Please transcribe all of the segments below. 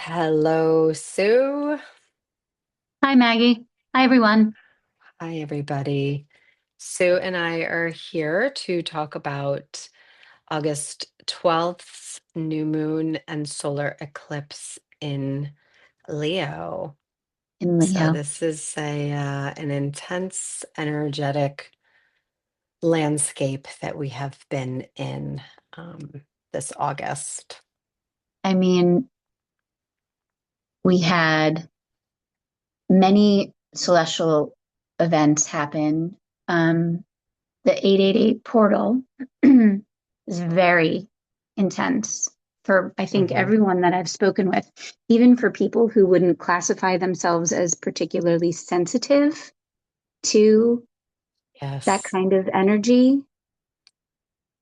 Hello, Sue. Hi, Maggie. Hi, everyone. Hi, everybody. Sue and I are here to talk about August 12th new moon and solar eclipse in Leo. In So Leo. this is an intense, energetic landscape that we have been in this August. I mean, we had many celestial events happen. The 888 portal is very intense for, I think, Hmm. everyone that I've spoken with, even for people who wouldn't classify themselves as particularly sensitive to that Yes. kind of energy.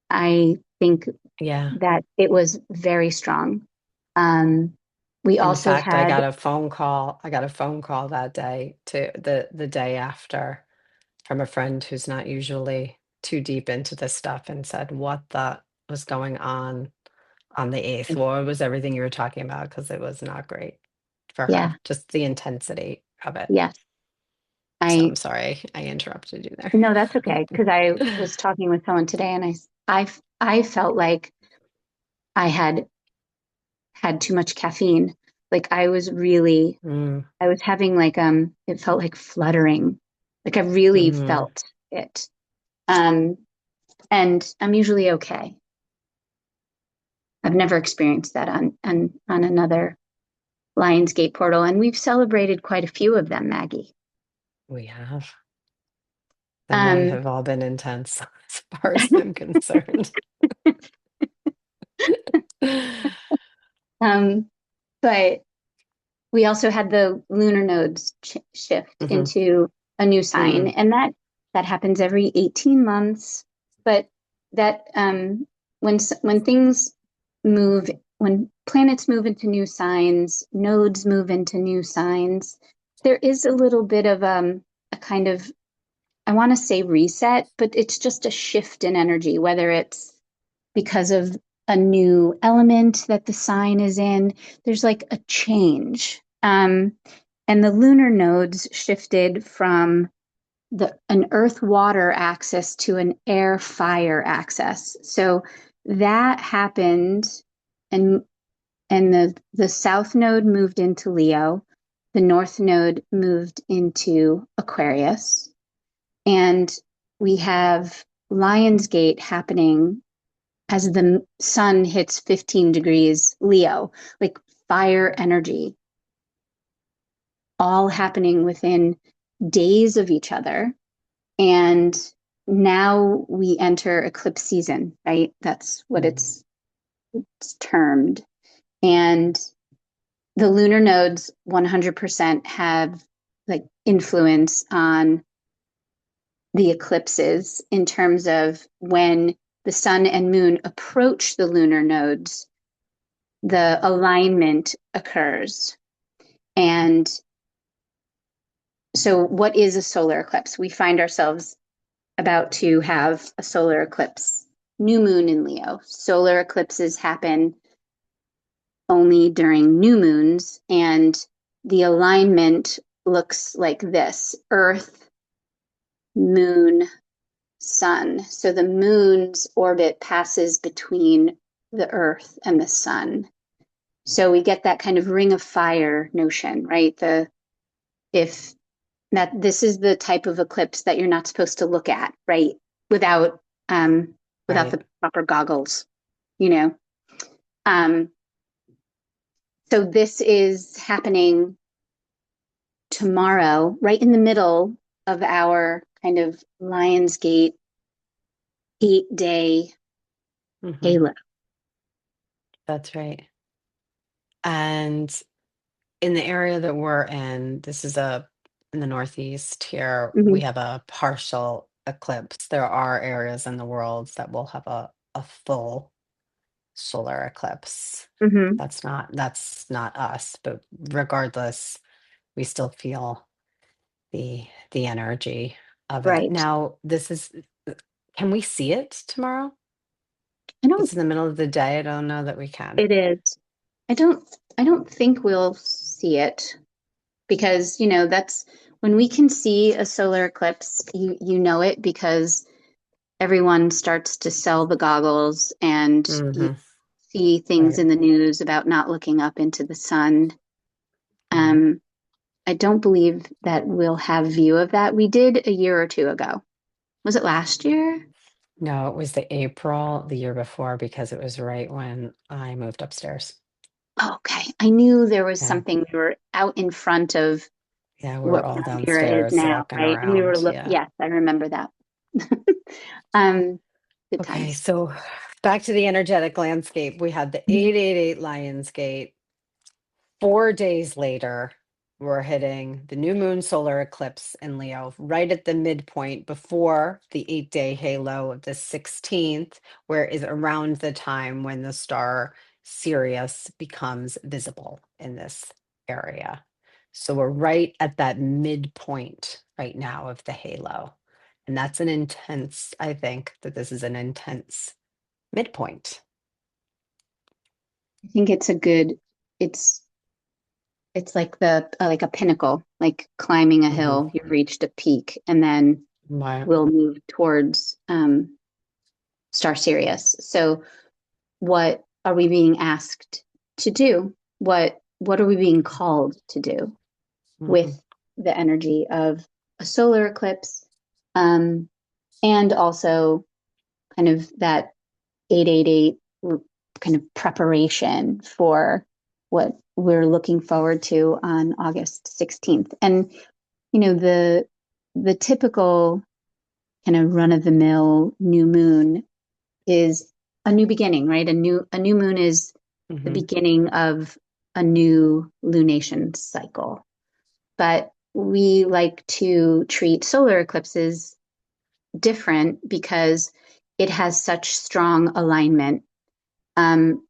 I think Yeah. that it was very strong. Um, we In also fact, I had, got a phone call. I got a phone call that day to the day after from a friend who's not usually too deep into this stuff and said, "What the was going on the 8th?" Well, it was everything you were talking about because it was not great for her, yeah, just the intensity of it. yes, So I'm I sorry I interrupted you no, that's okay there. because I was talking with someone today and I felt like I had too much caffeine. Like Mm, I was having like it felt like fluttering. Like I really mm. felt it. Um, and I'm usually okay. I've never experienced that on another Lionsgate portal, and we've celebrated quite a few of them, Maggie. We have, and they Um, have all been intense as far as I'm concerned. um, but we also had the lunar nodes shift Hmm. into a new sign, Mm. and that happens every 18 months. But that when things move, when planets move into new signs, nodes move into new signs, there is a little bit of a kind of, I want to say reset, but it's just a shift in energy, whether it's because of a new element that the sign is in. There's like a change. And the lunar nodes shifted from an earth water axis to an air fire axis. So that happened, and the south node moved into Leo, the north node moved into Aquarius, and we have Lionsgate happening as the sun hits 15 degrees Leo, like fire energy, all happening within days of each other. And now we enter eclipse season, right? That's what it's termed. And the lunar nodes 100% have like influence on the eclipses in terms of when the sun and moon approach the lunar nodes, the alignment occurs. And so, what is a solar eclipse? We find ourselves about to have a solar eclipse, new moon in Leo. Solar eclipses happen only during new moons, and the alignment looks like this: Earth, moon, sun. So the moon's orbit passes between the Earth and the sun. So we get that kind of ring of fire notion, right? The if that this is the type of eclipse that you're not supposed to look at, right? Without um without Right. the proper goggles, you know. Um so this is happening tomorrow, right in the middle of our kind of Lionsgate 8-day Hmm. halo. That's right. And in the area that we're in, this is a in the Northeast here, we Hmm. have a partial eclipse. There are areas in the world that will have a full solar eclipse. Hmm. That's not us, but regardless, we still feel the energy of it. Right. Now, can we see it tomorrow? I don't It's in the middle of the day. I don't know that we can. it is. I don't. don't think we'll see it because, that's when we can see a solar eclipse, you know it because everyone starts to sell the goggles and you Hmm. see things Right. in the news about not looking up into the sun. Right. Um, I don't believe that we'll have view of that. We did a year or two ago. Was it last year? No, it was the April the year before because it was right when I moved upstairs. Okay. I knew there was Yeah. something. We were out in front of Yeah, we were what all Mandira is downstairs now, walking right? And we were around. Yeah. yes, I remember that. Um, Good Okay, times. so back to the energetic landscape. We had the Mhm. 888 Lionsgate. 4 days later, we're hitting the new moon solar eclipse in Leo, right at the midpoint before the 8 day halo of the 16th, where is around the time when the star Sirius becomes visible in this area. So we're right at that midpoint right now of the halo. And that's an intense, I think that this is an intense midpoint. I think it's like the like a pinnacle, like climbing a Hmm. hill. You've reached a peak, and then My, we'll move towards Star Sirius. So, what are we being asked to do? What are we being called to do mhm, with the energy of a solar eclipse, um, and also kind of that 888 kind of preparation for what we're looking forward to on August 16th. And the typical kind of run of the mill new moon is a new beginning, right? A new moon is the mhm, beginning of a new lunation cycle. But we like to treat solar eclipses different because it has such strong alignment. Um,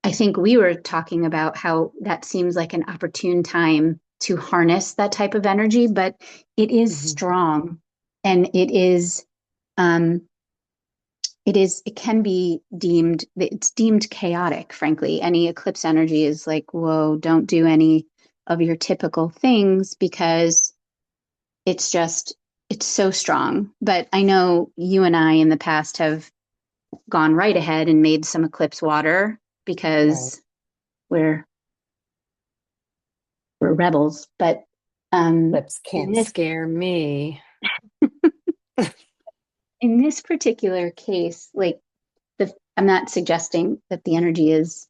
I think we were talking about how that seems like an opportune time to harness that type of energy, but it is mhm. strong and um, it can be it's deemed chaotic, frankly. Any eclipse energy is like, whoa, don't do any of your typical things because it's so strong. But I know you and I in the past have gone right ahead and made some eclipse water Right. because we're we're rebels. But um, Lips in can't this scare me. in this particular case, like I'm not suggesting that the energy is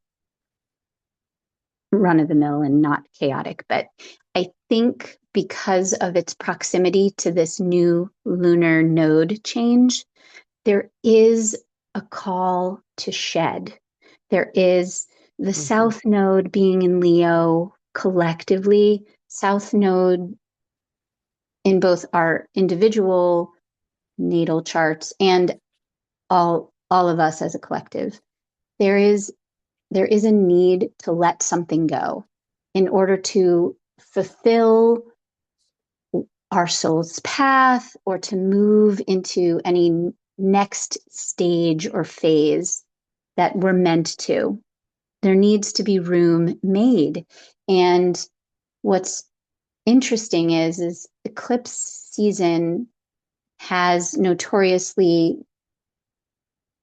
run of the mill and not chaotic, but I think because of its proximity to this new lunar node change, there is a call to shed. There is the Mhm, South Node being in Leo collectively, South Node in both our individual natal charts and all of us as a collective. There is there is a need to let something go in order to fulfill our soul's path or to move into any next stage or phase that we're meant to. There needs to be room made. And what's interesting is eclipse season has notoriously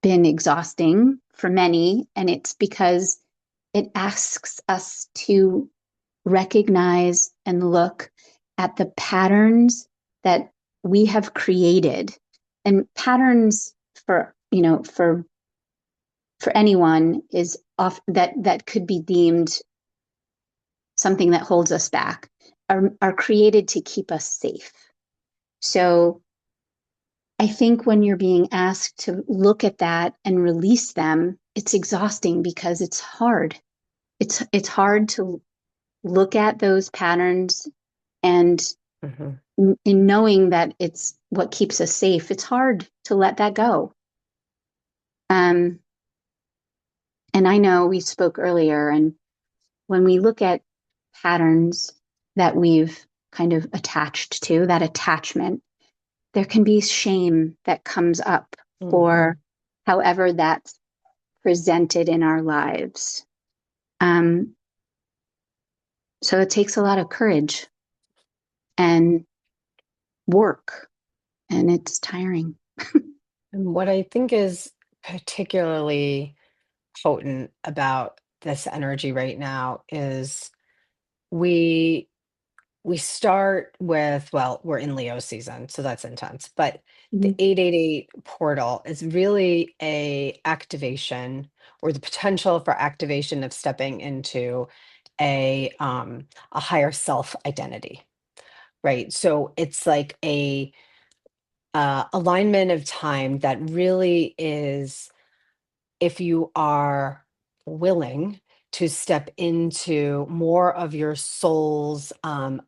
been exhausting for many, and it's because it asks us to recognize and look at the patterns that we have created. And patterns for anyone is off that could be deemed something that holds us back, are created to keep us safe. So I think when you're being asked to look at that and release them, it's exhausting because it's hard. It's hard to look at those patterns and mhm. in knowing that it's what keeps us safe, it's hard to let that go. Um, and I know we spoke earlier, and when we look at patterns that we've kind of attached to, that attachment, there can be shame that comes up Mhm. for however that's presented in our lives. So it takes a lot of courage and work, and it's tiring. And what I think is particularly potent about this energy right now is we we start with, well, we're in Leo season, so that's intense. But the Mhm. 888 portal is really a activation or the potential for activation of stepping into a higher self identity, right? So it's like a alignment of time that really is, if you are willing to step into more of your soul's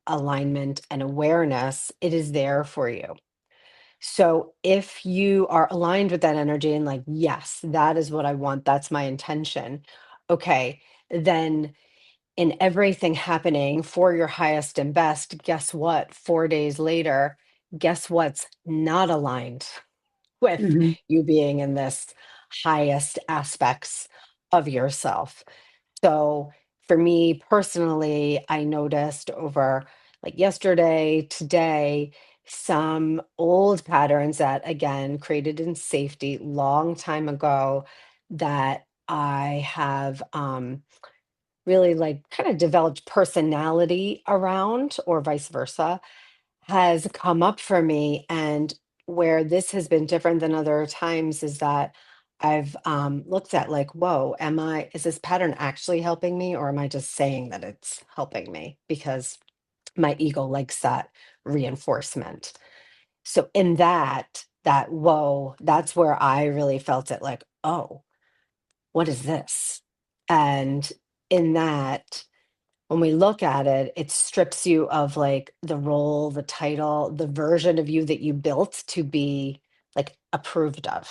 alignment and awareness, it is there for you. So if you are aligned with that energy and like, yes, that is what I want, that's my intention, okay, then in everything happening for your highest and best, guess what? 4 days later, guess what's not aligned with Mhm. you being in this highest aspects of yourself. So for me personally, I noticed over like yesterday, today, some old patterns that again created in safety long time ago that I have really like kind of developed personality around or vice versa has come up for me. And where this has been different than other times is that I've looked at like, whoa, is this pattern actually helping me, or am I just saying that it's helping me because my ego likes that reinforcement? So in whoa, that's where I really felt it like, oh, what is this? And in that, when we look at it, it strips you of like the role, the title, the version of you that you built to be like approved of.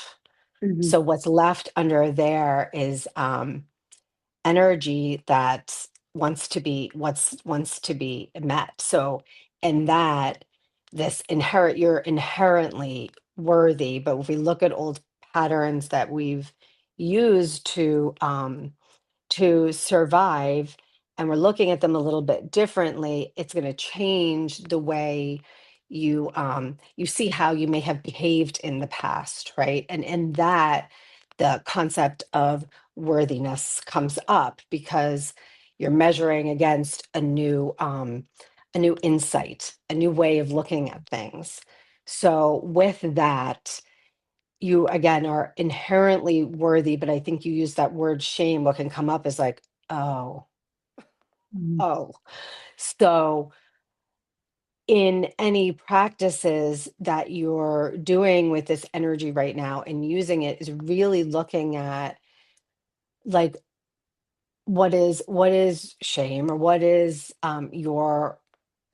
Mhm. So what's left under there is energy that wants to be met. So in that, you're inherently worthy. But if we look at old patterns that we've used to survive, and we're looking at them a little bit differently, it's going to change the way you see how you may have behaved in the past, right? And in that, the concept of worthiness comes up because you're measuring against a new insight, a new way of looking at things. So with that, you again are inherently worthy, but I think you use that word shame. What can come up is like, oh, Mhm. oh. So in any practices that you're doing with this energy right now and using it is really looking at like what is shame or what is your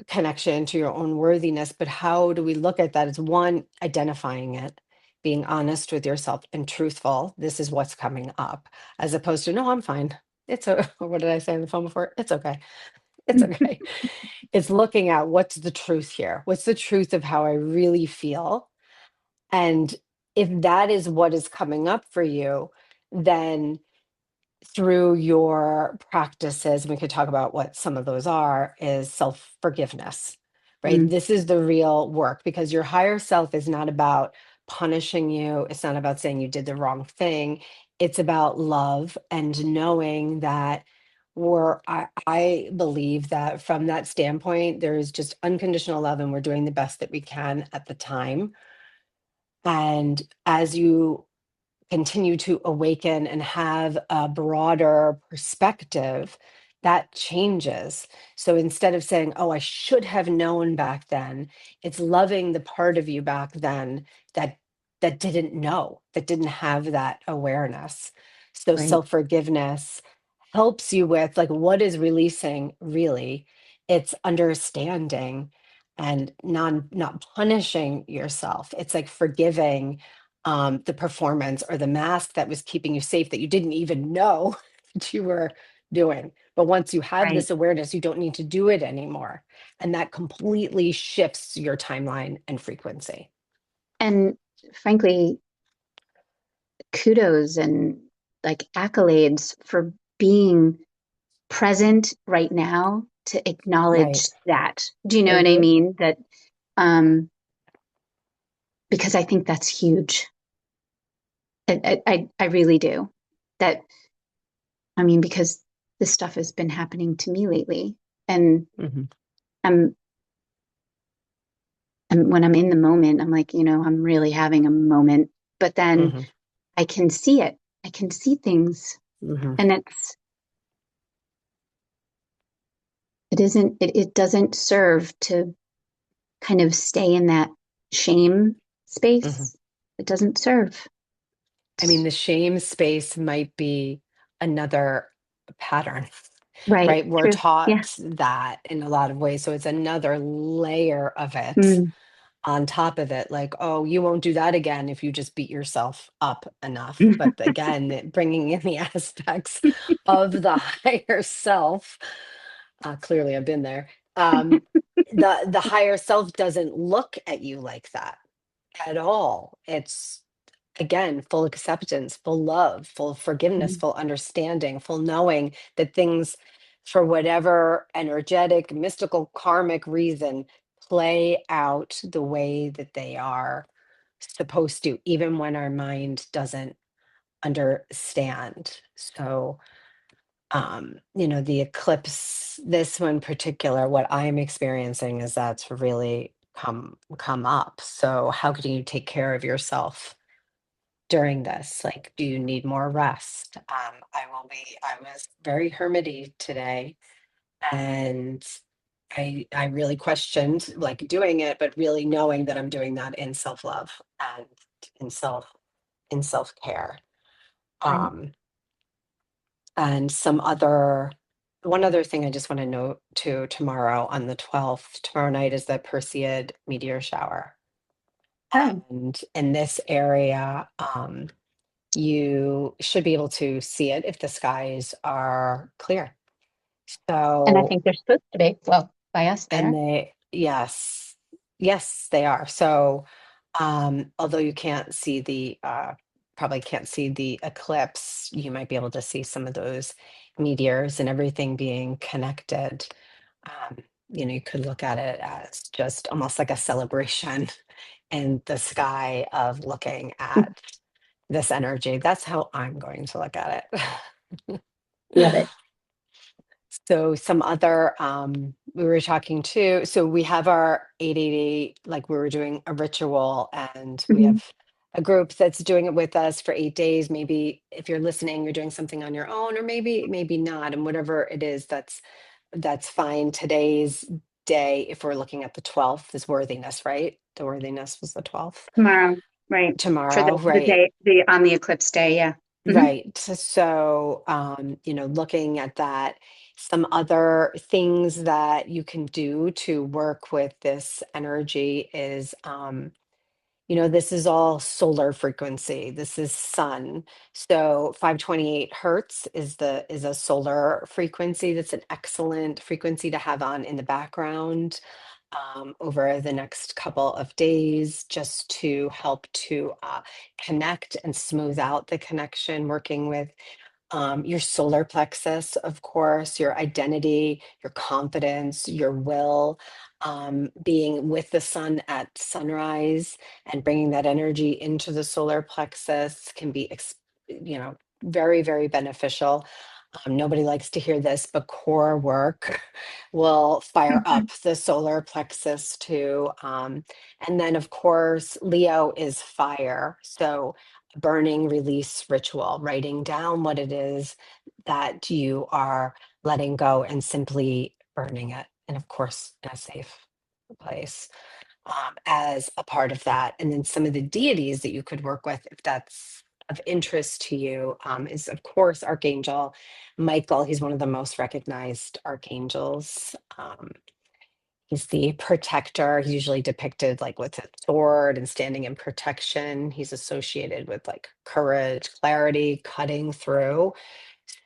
connection to your own worthiness, but how do we look at that as one, identifying it, being honest with yourself and truthful. This is what's coming up, as opposed to, no, I'm fine. What did I say on the phone before? It's okay. It's okay. It's looking at what's the truth here? What's the truth of how I really feel? And if that is what is coming up for you, then through your practices, and we could talk about what some of those are, is self forgiveness, right? Mhm. This is the real work because your higher self is not about punishing you, it's not about saying you did the wrong thing. It's about love and knowing that I believe that from that standpoint, there is just unconditional love and we're doing the best that we can at the time. And as you continue to awaken and have a broader perspective, that changes. So instead of saying, oh, I should have known back then, it's loving the part of you back then that didn't know, that didn't have that awareness. So Right. self-forgiveness helps you with like what is releasing really. It's understanding and not punishing yourself. It's like forgiving the performance or the mask that was keeping you safe that you didn't even know that you were doing. But once you have Right. this awareness, you don't need to do it anymore. And that completely shifts your timeline and frequency. And frankly, kudos and like accolades for being present right now to acknowledge Right. that. Do you know what I Hmm. mean? That um, because I think that's huge. I really do. That I mean, because this stuff has been happening to me lately, and Hmm. I'm, and when I'm in the moment, I'm like, I'm really having a moment. But then Hmm. I can see it. I can see things, Hmm. and it doesn't serve to kind of stay in that shame Hmm. space. It doesn't serve. I mean, the shame space might be another pattern, Right. right? We're True. Yeah. taught that in a lot of ways. So it's another layer of it Mm. on top of it. Like, oh, you won't do that again if you just beat yourself up enough. But again, bringing in the aspects of the higher self. Clearly, I've been there. Um, the higher self doesn't look at you like that at all. It's again full acceptance, full love, full forgiveness, Mm. full understanding, full knowing that things, for whatever energetic, mystical, karmic reason, play out the way that they are supposed to, even when our mind doesn't understand. So the eclipse, this one particular, what I'm experiencing is that's really come up. So how can you take care of yourself during this? Like, do you need more rest? I was very hermity today, and I really questioned like doing it, but really knowing that I'm doing that in self-love and in self-care. Right. Um, And one other thing I just want to note too, tomorrow on the 12th, tomorrow night is the Perseid meteor shower. Oh, And in this area, you should be able to see it if the skies are clear. and I So think they're supposed to be. Well, by us, they and are. yes, they are. So, although you can't see probably can't see the eclipse, you might be able to see some of those meteors and everything being connected. Um, you could look at it as just almost like a celebration in the sky of looking at this energy. That's how I'm going to look at it. Love it. So some other we were talking to, so we have our 888, like we were doing a ritual, and we Hmm. have a group that's doing it with us for 8 days. Maybe if you're listening, you're doing something on your own, or maybe not. And whatever it is, that's fine. Today's day, if we're looking at the 12th, is worthiness, right? The worthiness was the 12th. Tomorrow, right? For Tomorrow, the right? day, the on the eclipse day, yeah. Hmm. Right. So, looking at that, some other things that you can do to work with this energy is, this is all solar frequency. This is sun. So 528 hertz is a solar frequency. That's an excellent frequency to have on in the background over the next couple of days, just to help to connect and smooth out the connection, working with your solar plexus, of course, your identity, your confidence, your will, being with the sun at sunrise and bringing that energy into the solar plexus can be, very, very beneficial. Nobody likes to hear this, but core work will fire up the solar plexus too. And then, of course, Leo is fire. So, burning release ritual, writing down what it is that you are letting go and simply burning it. And of course, in a safe place as a part of that. And then some of the deities that you could work with, if that's of interest to you, is of course Archangel Michael. He's one of the most recognized archangels. He's the protector. He's usually depicted like with a sword and standing in protection. He's associated with like courage, clarity, cutting through.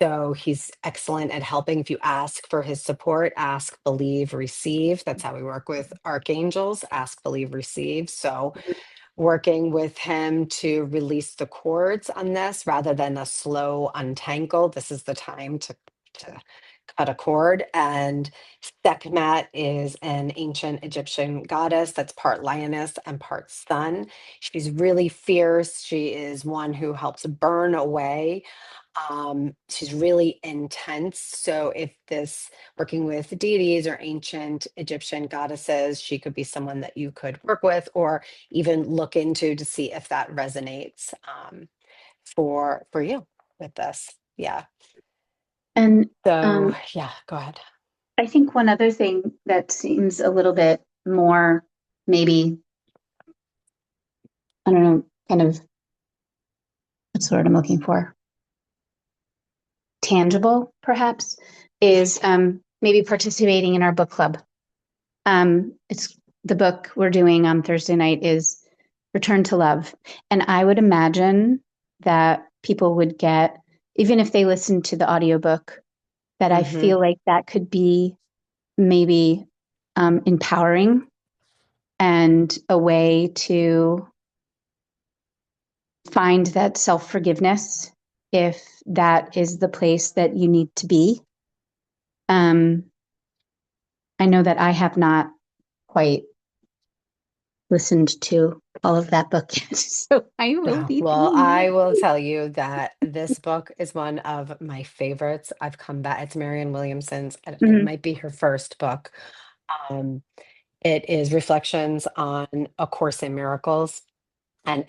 So he's excellent at helping. If you ask for his support, ask, believe, receive. That's how we work with archangels: ask, believe, receive. So working with him to release the cords on this rather than a slow untangle. This is the time to cut a cord. And Sekhmet is an ancient Egyptian goddess that's part lioness and part sun. She's really fierce. She is one who helps burn away. She's really intense. So if this working with deities or ancient Egyptian goddesses, she could be someone that you could work with or even look into to see if that resonates for you with this. Yeah. And So yeah, go ahead. I think one other thing that seems a little bit more, maybe, I don't know, kind of what's the word I'm looking for? Tangible, perhaps, is maybe participating in our book club. It's the book we're doing on Thursday night is Return to Love. And I would imagine that people would get, even if they listen to the audiobook, that I Mm-hmm. feel like that could be maybe empowering and a way to find that self forgiveness if that is the place that you need to be. Um, I know that I have not quite listened to all of that book yet, so I will Yeah, be well, doing I that. will tell you that this book is one of my favorites. I've come back. It's Marianne Williamson's. It Mhm. might be her first book. Um, it is Reflections on A Course in Miracles. And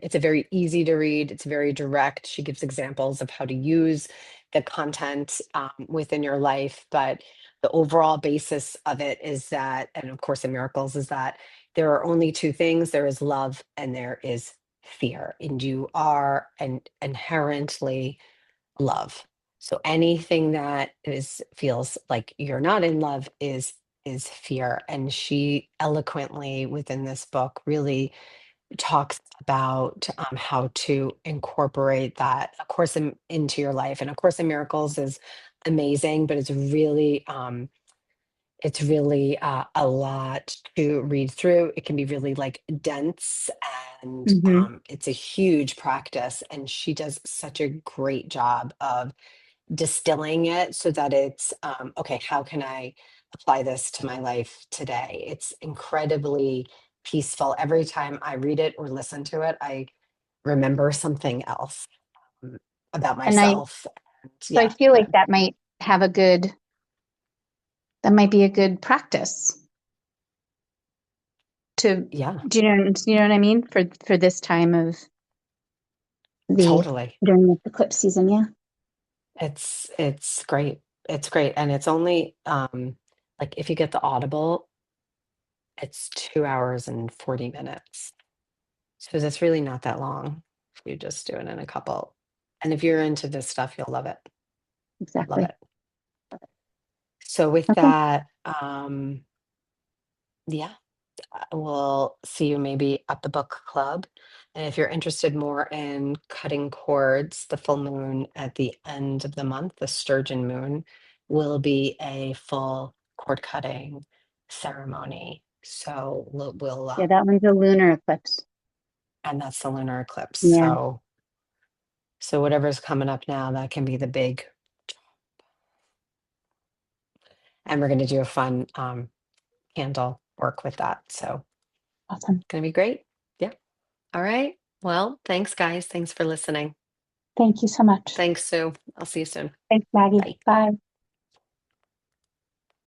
it's a very easy to read. It's very direct. She gives examples of how to use the content within your life. But the overall basis of it is that, and of course, in Miracles, is that there are only two things: there is love and there is fear. And you are inherently love. So anything that is feels like you're not in love is fear. And she eloquently within this book really talks about how to incorporate that, of course, into your life. And of course, in Miracles is amazing, but it's really a lot to read through. It can be really like dense, and Mhm. it's a huge practice. And she does such a great job of distilling it so that it's okay, how can I apply this to my life today? It's incredibly peaceful. Every time I read it or listen to it, I remember something else um, about And myself. And so I yeah, feel go like ahead. that might be a good practice to, Yeah, do you know what I mean? For this time of the, totally. during the eclipse season, yeah. It's great. It's great. And it's only like if you get the Audible, it's 2 hours and 40 minutes. So that's really not that long if you just do it in a couple. And if you're into this stuff, you'll love it. Love Exactly. it. So with Okay. that, yeah, we'll see you maybe at the book club. And if you're interested more in cutting cords, the full moon at the end of the month, the sturgeon moon, will be a full cord cutting ceremony. So Yeah, that one's a lunar eclipse. and that's the lunar eclipse. Yeah, So whatever's coming up now, that can be the big, and we're going to do a fun candle work with that. So awesome. going to be great. Yeah. All right. Well, thanks, guys. Thanks for listening. Thank you so much. Thanks, Sue. I'll see you soon. Thanks, Maggie. Bye. Bye.